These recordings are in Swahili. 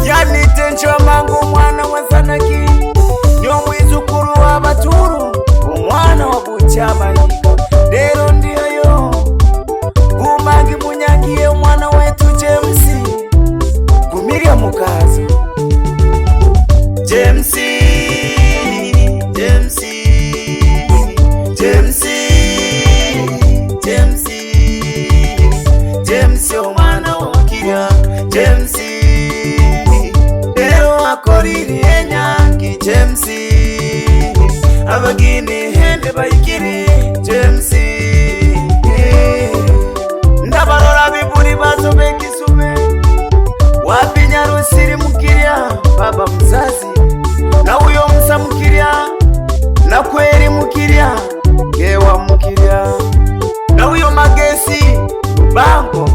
Yani tencho mangu mwana wa Zanaki nyo mwizukuru wa Baturu umwana wa Buchama Dero ndiyo Gumangi munyangiye umwana wetu James Gumiria mukazo James umwana wa Kiria James Dero akoriri enyangi James Abagini hende bayikiri James Ndabarora biburi bazobe kisume Wapi Nyarusiri mukiria baba mzazi Na uyo msa mukiria Na kweri mukiria Gewa mukiria Na uyo magesi Bango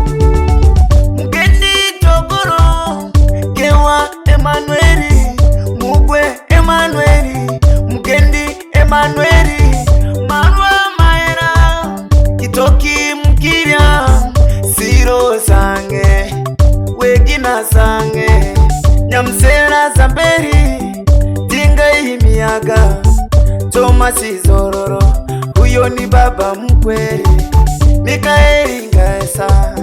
Mgeni Togoro Gewa Emanueli Mugwe Emanueli Mgendi Emanueli Marwa Maera Kitoki mukiria Siro sange Wegina sange Nyamsera Zamberi Tinga imiaga Tomasi Zororo Uyo ni baba mkweli Mikaeli Ngaesa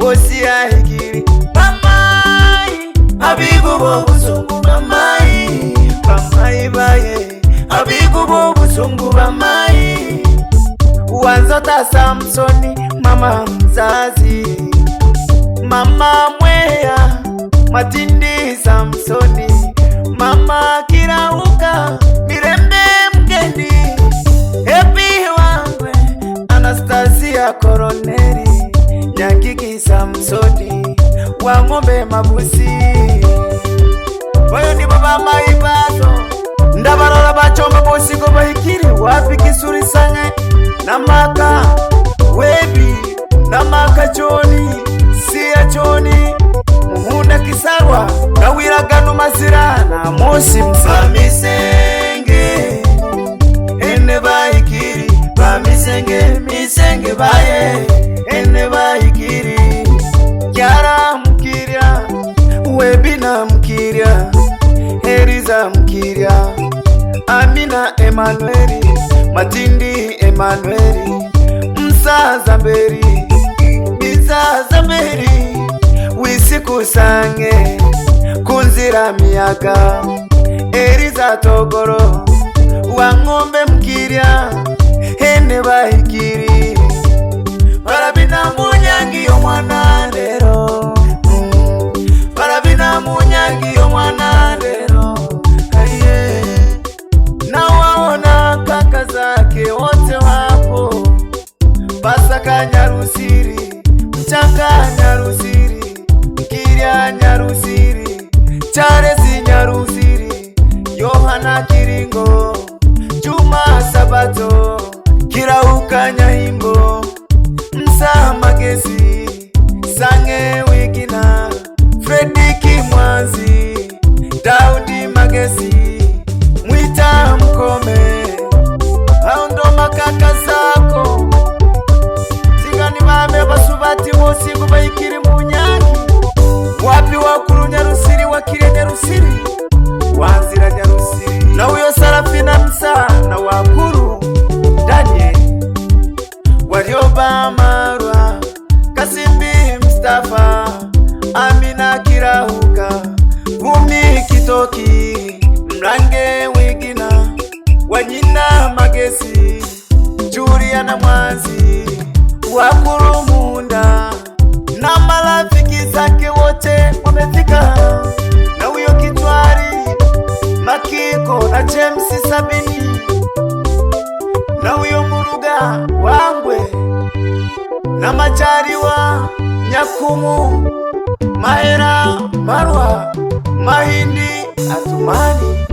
Wosia hikiri Mamai Abigu bobu sungu mamai Mamai baye Abigu bobu sungu mamai Wanzota Samsoni Mama mzazi Mama Mwea Matindi Samsoni Mama Kirauka Mirembe Mgendi Epi Wangwe Anastasia Koroneri Nyangiki Samsoni Wangombe Mabusi Wayo ni baba maibazo Ndabarora bachomba bosiko bahikiri Wapi Kisuri Sange Namaka Webi Namaka Choni Sia Choni Muhunda Kisarwa Na Wiraganu Masirana Mosi Msamisenge Ene bahikiri Misenge baye Ene bahikiri Kiara mukiria Webina mukiria Heriza mukiria Amina Emanueli Matindi Emanueli Msa Zamberi Biza Zamberi Wisiku sange Kunzira miaga Heriza Togoro Wangombe mukiria Ene bahikiri Barabina munyangi yo mwana rero Barabina munyangi yo mwana rero Na waona kaka zake wote wapo Basaka Nyarusiri Mchanga Nyarusiri Kiria Nyarusiri Charesi Nyarusiri Yohana Kiringo Juma Sabato Kirauka Nyahimbo Msa Magesi Sange Wigina Frediki Mwanzi Daudi Magesi Mwita Mkome Haundo makaka zako Zingani mame basubati wosiku baikiri munyangi Wapi wakuru Nyarusiri wakire Nyarusiri Wanzira Nyarusiri Na uyo Sarafina Msa Na wakuru Daniel Warioba Marwa Kasimbi Mustafa Amina Kirauka Gumi Kitoki Mrange Wigina Wanyina Magesi Juliana Mwanzi Wakuru Munda Na marafiki zake wote wamefika Na uyo Kitwari Makiko na James Sabini Na uyo Muruga Wangwe Na Majariwa Nyakumu Mahera Marwa Mahindi Atumani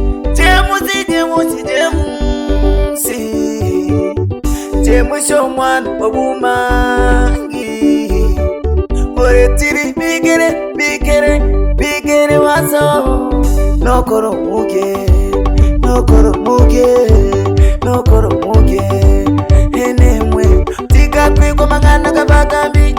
Jemusi mwana wabumangi Oretiri bigere wazo Nokoro muge Enemwe Tiga kwiko mangana kabagambi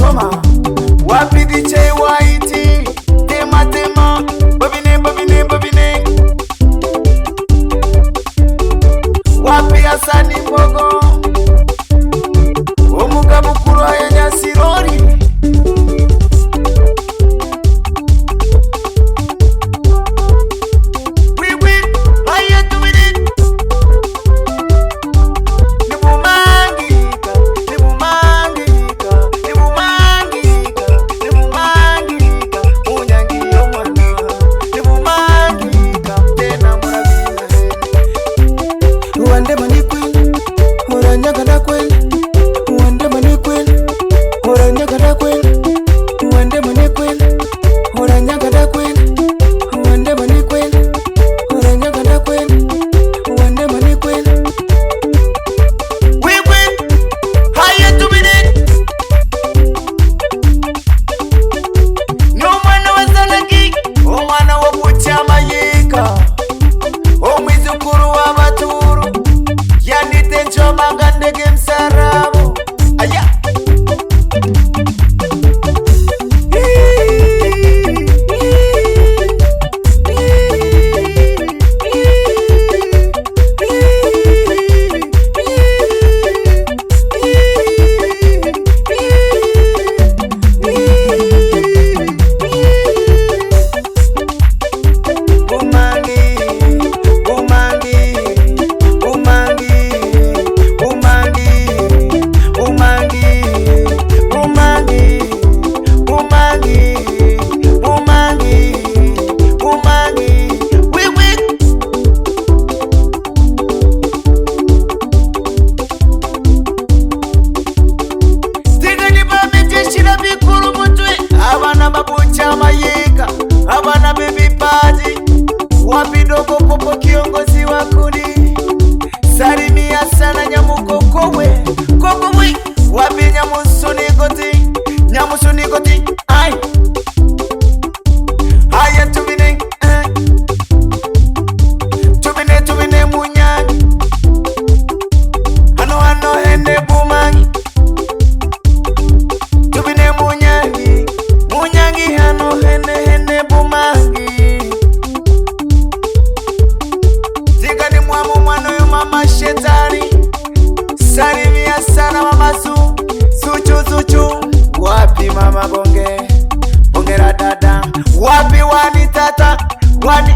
Soma. Wapi DJ Whitey, tema tema, bobine bobine bobine. Wapi Hasani Mbogo, umugabo kura ya Nyasirori. Abana baby party, wapi dogo popo kiongozi wa kundi. Salimia sana Nyamukokwe, Kokwe, wapi Nyamusunigoti, ai. Haya tubine Munyangi. Hano hende Bumangi. Tubine Munyangi hano hende Bumangi. Zigani mwamu mwana yu mama Shetani. Salimia sana mama Suchu. Wapi mama Bongera dada, wapi wani tata, wani